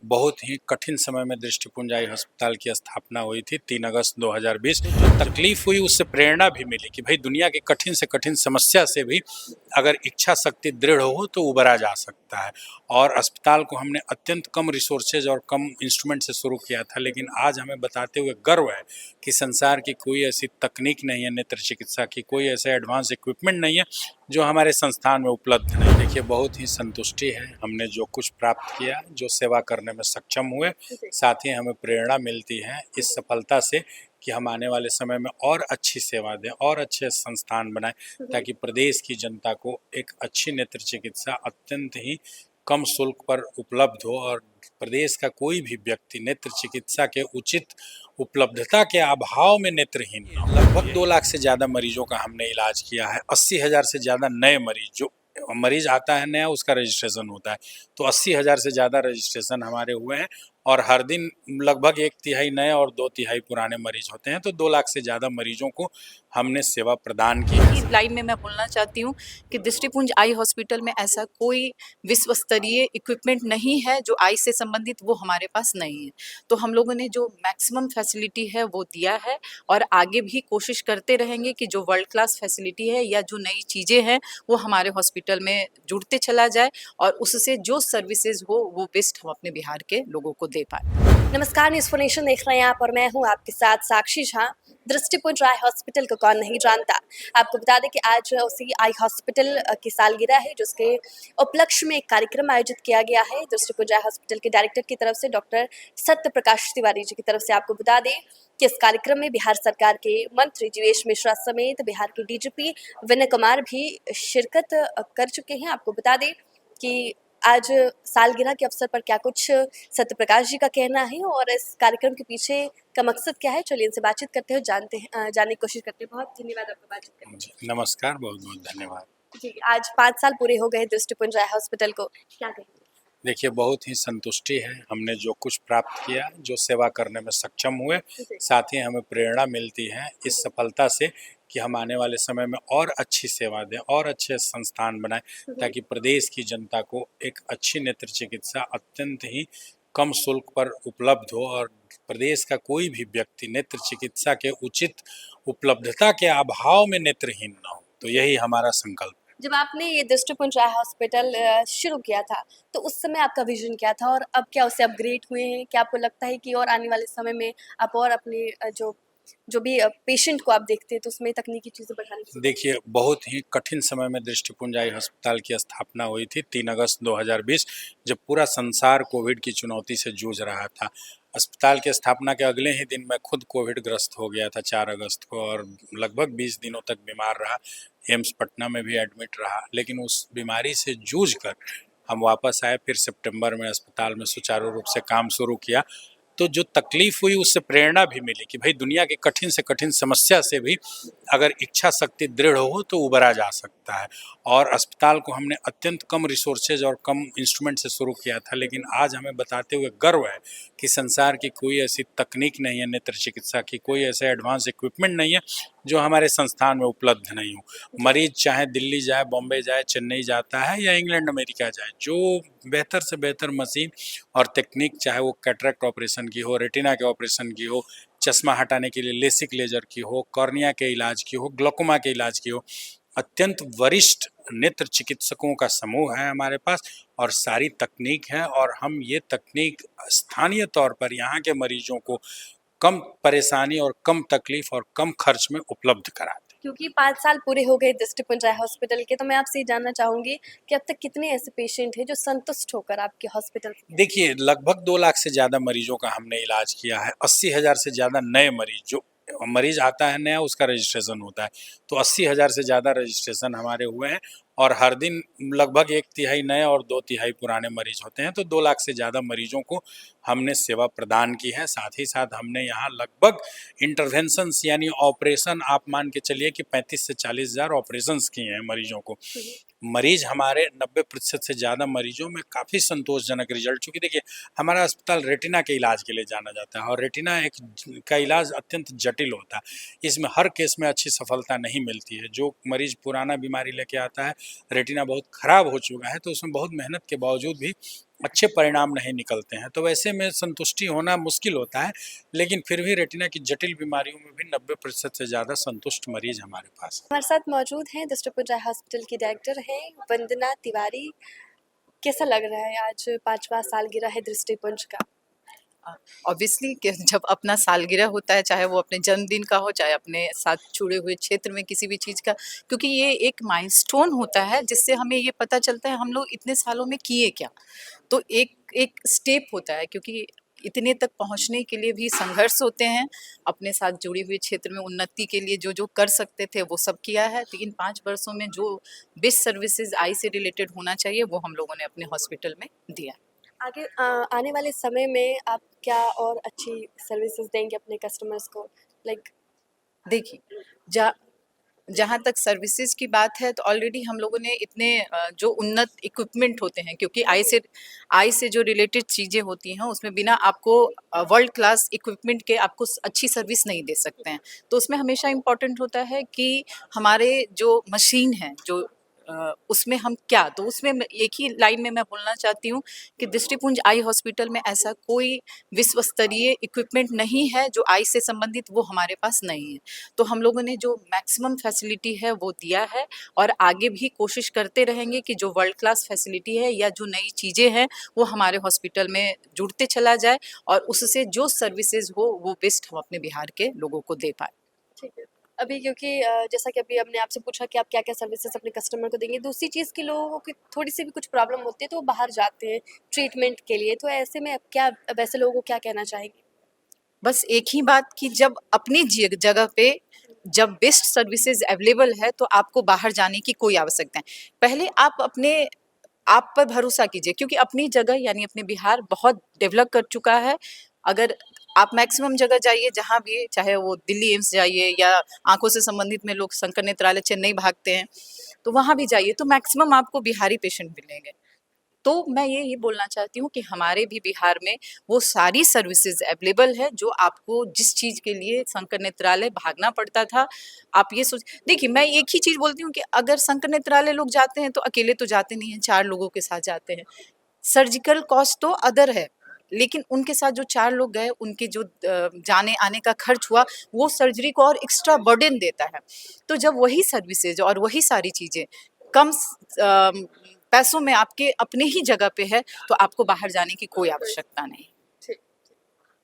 बहुत ही कठिन समय में दृष्टिपुंज आई अस्पताल की स्थापना हुई थी 3 अगस्त 2020। जो तकलीफ हुई उससे प्रेरणा भी मिली कि भाई दुनिया की कठिन से कठिन समस्या से भी अगर इच्छा शक्ति दृढ़ हो तो उबरा जा सकता है। और अस्पताल को हमने अत्यंत कम रिसोर्सेज और कम इंस्ट्रूमेंट से शुरू किया था, लेकिन आज हमें बताते हुए गर्व है कि संसार की कोई ऐसी तकनीक नहीं है नेत्र चिकित्सा की, कोई ऐसा एडवांस इक्विपमेंट नहीं है जो हमारे संस्थान में उपलब्ध नहीं। देखिए, बहुत ही संतुष्टि है हमने जो कुछ प्राप्त किया, जो सेवा करने में सक्षम हुए, साथ ही हमें प्रेरणा मिलती है इस सफलता से कि हम आने वाले समय में और अच्छी सेवा दें और अच्छे संस्थान बनाएं, ताकि प्रदेश की जनता को एक अच्छी नेत्र चिकित्सा अत्यंत ही कम शुल्क पर उपलब्ध हो और प्रदेश का कोई भी व्यक्ति नेत्र चिकित्सा के उचित उपलब्धता के अभाव में नेत्रहीन न हो। लगभग 2 लाख से ज़्यादा मरीजों का हमने इलाज किया है। 80,000 से ज़्यादा नए मरीज, जो मरीज आता है नया उसका रजिस्ट्रेशन होता है, तो 80,000 से ज़्यादा रजिस्ट्रेशन हमारे हुए हैं और हर दिन लगभग 1/3 नए और 2/3 पुराने मरीज होते हैं। तो 2 लाख से ज़्यादा मरीजों को हमने सेवा प्रदान की है। इस लाइन में मैं बोलना चाहती हूँ कि दृष्टिपुंज आई हॉस्पिटल में ऐसा कोई विश्व स्तरीय इक्विपमेंट नहीं है जो आई से संबंधित, वो हमारे पास नहीं है। तो हम लोगों ने जो मैक्सिमम फैसिलिटी है वो दिया है और आगे भी कोशिश करते रहेंगे कि जो वर्ल्ड क्लास फैसिलिटी है या जो नई चीज़ें हैं वो हमारे हॉस्पिटल में जुड़ते चला जाए और उससे जो सर्विसेज हो वो बेस्ट हम अपने बिहार के लोगों को दे पाए। नमस्कार, न्यूज़ फॉर नेशन देख रहे हैं आप और मैं हूं आपके साथ साक्षी झा। दृष्टिपुंज आई हॉस्पिटल को कौन नहीं जानता। आपको बता दें कि आज उसी आई हॉस्पिटल की सालगिरह है, जिसके उपलक्ष्य में एक कार्यक्रम आयोजित किया गया है। दृष्टिपुंज आई हॉस्पिटल के डायरेक्टर की तरफ से, डॉक्टर सत्य प्रकाश तिवारी जी की तरफ से आपको बता दें कि इस कार्यक्रम में बिहार सरकार के मंत्री जीवेश मिश्रा समेत बिहार के डीजीपी विनय कुमार भी शिरकत कर चुके हैं। आपको बता दें कि आज सालगिरह के अवसर पर क्या कुछ सत्य प्रकाश जी का कहना है और इस कार्यक्रम के पीछे का मकसद क्या है, चलिए इनसे बातचीत करते हैं, जानने की कोशिश करते हैं। बहुत धन्यवाद आपका बातचीत करने के लिए। नमस्कार, बहुत बहुत धन्यवाद। जी, आज 5 साल पूरे हो गए दृष्टिपुंज आई हॉस्पिटल को, क्या कहेंगे? देखिए, बहुत ही संतुष्टि है हमने जो कुछ प्राप्त किया, जो सेवा करने में सक्षम हुए, साथ ही हमें प्रेरणा मिलती है इस सफलता से कि हम आने वाले समय में और अच्छी सेवा दें और अच्छे संस्थान बनाएं, ताकि प्रदेश की जनता को एक अच्छी नेत्र चिकित्सा अत्यंत ही कम शुल्क पर उपलब्ध हो और प्रदेश का कोई भी व्यक्ति नेत्र चिकित्सा के उचित उपलब्धता के अभाव में नेत्रहीन न हो। तो यही हमारा संकल्प। जब आपने ये दृष्टिपुंज आई हॉस्पिटल शुरू किया था, तो उस समय आपका विजन क्या था और अब क्या उसे अपग्रेड हुए हैं? क्या आपको लगता है कि और आने वाले समय में आप और अपने जो भी पेशेंट को आप देखते हैं तो उसमें तकनीकी चीज़ें बढ़ाने की? देखिए, बहुत ही कठिन समय में दृष्टिपुंज आई अस्पताल की स्थापना हुई थी 3 अगस्त 2020, जब पूरा संसार कोविड की चुनौती से जूझ रहा था। अस्पताल की स्थापना के अगले ही दिन मैं खुद कोविड ग्रस्त हो गया था 4 अगस्त को और लगभग 20 दिनों तक बीमार रहा। एम्स पटना में भी एडमिट रहा, लेकिन उस बीमारी से जूझ कर हम वापस आए। फिर सितंबर में अस्पताल में सुचारू रूप से काम शुरू किया। तो जो तकलीफ हुई उससे प्रेरणा भी मिली कि भाई दुनिया की कठिन से कठिन समस्या से भी अगर इच्छा शक्ति दृढ़ हो तो उबरा जा सकता है। और अस्पताल को हमने अत्यंत कम रिसोर्सेज और कम इंस्ट्रूमेंट से शुरू किया था, लेकिन आज हमें बताते हुए गर्व है कि संसार की कोई ऐसी तकनीक नहीं है नेत्र चिकित्सा की, कोई ऐसा एडवांस इक्विपमेंट नहीं है जो हमारे संस्थान में उपलब्ध नहीं हो। मरीज चाहे दिल्ली जाए, बॉम्बे जाए, चेन्नई जाता है या इंग्लैंड अमेरिका जाए, जो बेहतर से बेहतर मशीन और तकनीक, चाहे वो कैटरेक्ट ऑपरेशन की हो, रेटिना के ऑपरेशन की हो, चश्मा हटाने के लिए लेसिक लेजर की हो, कॉर्निया के इलाज की हो, ग्लोकोमा के इलाज की हो, अत्यंत वरिष्ठ नेत्र चिकित्सकों का समूह है हमारे पास और सारी तकनीक है। और हम ये तकनीक स्थानीय तौर पर यहाँ के मरीजों को कम परेशानी और कम तकलीफ और कम खर्च में उपलब्ध कराते हैं। क्योंकि 5 साल पूरे हो गए दृष्टिपुंज आई हॉस्पिटल के, तो मैं आपसे ये जानना चाहूँगी कि अब तक कितने ऐसे पेशेंट हैं जो संतुष्ट होकर आपके हॉस्पिटल से? देखिए, लगभग 2 लाख से ज़्यादा मरीजों का हमने इलाज किया है। 80,000 से ज़्यादा नए मरीज, जो मरीज आता है नया उसका रजिस्ट्रेशन होता है, तो 80,000 से ज़्यादा रजिस्ट्रेशन हमारे हुए हैं और हर दिन लगभग 1/3 नए और 2/3 पुराने मरीज होते हैं। तो 2 लाख से ज़्यादा मरीजों को हमने सेवा प्रदान की है। साथ ही साथ हमने यहाँ लगभग इंटरवेंशंस यानी ऑपरेशन, आप मान के चलिए कि 35 से 40 हज़ार ऑपरेशंस किए हैं मरीजों को। मरीज हमारे 90% से ज़्यादा मरीजों में काफ़ी संतोषजनक रिजल्ट, चूँकि देखिए हमारा अस्पताल रेटिना के इलाज के लिए जाना जाता है और रेटिना का इलाज अत्यंत जटिल होता है। इसमें हर केस में अच्छी सफलता नहीं मिलती है। जो मरीज पुराना बीमारी लेके आता है, रेटिना बहुत ख़राब हो चुका है, तो उसमें बहुत मेहनत के बावजूद भी अच्छे परिणाम नहीं निकलते हैं। तो वैसे में संतुष्टि होना मुश्किल होता है, लेकिन फिर भी रेटिना की जटिल बीमारियों में भी 90% से ज़्यादा संतुष्ट मरीज हमारे पास हैं। हमारे साथ मौजूद हैं दृष्टिपुंज आई हॉस्पिटल की डायरेक्टर हैं वंदना तिवारी। कैसा लग रहा है आज 5वां सालगिरह है दृष्टिपुंज का? ऑब्वियसली कि जब अपना सालगिरह होता है, चाहे वो अपने जन्मदिन का हो, चाहे अपने साथ जुड़े हुए क्षेत्र में किसी भी चीज़ का, क्योंकि ये एक माइलस्टोन होता है जिससे हमें ये पता चलता है हम लोग इतने सालों में किए क्या। तो एक एक स्टेप होता है, क्योंकि इतने तक पहुंचने के लिए भी संघर्ष होते हैं। अपने साथ जुड़ी हुई क्षेत्र में उन्नति के लिए जो जो कर सकते थे वो सब किया है। तो इन 5 वर्षों में जो बेस्ट सर्विसेज आई से रिलेटेड होना चाहिए वो हम लोगों ने अपने हॉस्पिटल में दिया है। आगे आने वाले समय में आप क्या और अच्छी सर्विसेज देंगे अपने कस्टमर्स को? लाइक देखिए, जा जहाँ तक सर्विसेज की बात है तो ऑलरेडी हम लोगों ने इतने जो उन्नत इक्विपमेंट होते हैं, क्योंकि आई से जो रिलेटेड चीज़ें होती हैं उसमें बिना आपको वर्ल्ड क्लास इक्विपमेंट के आपको अच्छी सर्विस नहीं दे सकते हैं। तो उसमें हमेशा इम्पोर्टेंट होता है कि हमारे जो मशीन है जो उसमें हम क्या, तो उसमें एक ही लाइन में मैं बोलना चाहती हूँ कि दृष्टिपुंज आई हॉस्पिटल में ऐसा कोई विश्व स्तरीय इक्विपमेंट नहीं है जो आई से संबंधित वो हमारे पास नहीं है। तो हम लोगों ने जो मैक्सिमम फैसिलिटी है वो दिया है और आगे भी कोशिश करते रहेंगे कि जो वर्ल्ड क्लास फैसिलिटी है या जो नई चीज़ें हैं वो हमारे हॉस्पिटल में जुड़ते चला जाए और उससे जो सर्विसेज हो वो बेस्ट हम अपने बिहार के लोगों को दे पाए। ठीक है। अभी क्योंकि जैसा कि अभी हमने आपसे पूछा कि आप क्या-क्या सर्विसेज अपने कस्टमर को देंगे, दूसरी चीज़ कि लोगों की थोड़ी-सी भी कुछ प्रॉब्लम होती है तो वो बाहर जाते हैं ट्रीटमेंट के लिए, तो ऐसे में अब ऐसे लोगों को क्या कहना चाहेंगे? बस एक ही बात कि जब अपनी जगह पे जब बेस्ट सर्विसेज अवेलेबल है तो आपको बाहर जाने की कोई आवश्यकता नहीं। पहले आप पर भरोसा कीजिए, क्योंकि अपनी जगह यानी अपने बिहार बहुत डेवलप कर चुका है। अगर आप मैक्सिमम जगह जाइए जहाँ भी, चाहे वो दिल्ली एम्स जाइए या आँखों से संबंधित में लोग शंकर नेत्रालय चेन्नई भागते हैं, तो वहाँ भी जाइए तो मैक्सिमम आपको बिहारी पेशेंट मिलेंगे। तो मैं ये बोलना चाहती हूँ कि हमारे भी बिहार में वो सारी सर्विसेज अवेलेबल है जो आपको जिस चीज़ के लिए शंकर नेत्रालय भागना पड़ता था। आप ये सोच देखिए, मैं एक ही चीज़ बोलती हूँ कि अगर शंकर नेत्रालय लोग जाते हैं तो अकेले तो जाते नहीं हैं, 4 लोगों के साथ जाते हैं। सर्जिकल कॉस्ट तो अदर है, लेकिन उनके साथ जो 4 लोग गए उनके जो जाने-आने का खर्च हुआ, वो सर्जरी को और एक्स्ट्रा बर्डन देता है। तो जब वही सर्विसेज और वही सारी चीज़ें कम पैसों में आपके अपने ही जगह पे है, तो आपको बाहर जाने की कोई आवश्यकता नहीं। ठीक।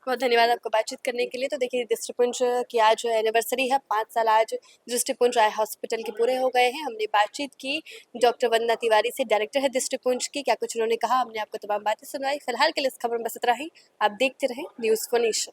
बहुत धन्यवाद आपको बातचीत करने के लिए। तो देखिए दृष्टिपुंज की आज एनिवर्सरी है, 5 साल आज दृष्टिपुंज आई हॉस्पिटल के पूरे हो गए हैं। हमने बातचीत की डॉक्टर वंदना तिवारी से, डायरेक्टर है दृष्टिपुंज की। क्या कुछ उन्होंने कहा, हमने आपको तमाम बातें सुनाई। फिलहाल के लिए इस खबर में बस इतना ही। आप देखते रहें न्यूज़ 4 नेशन।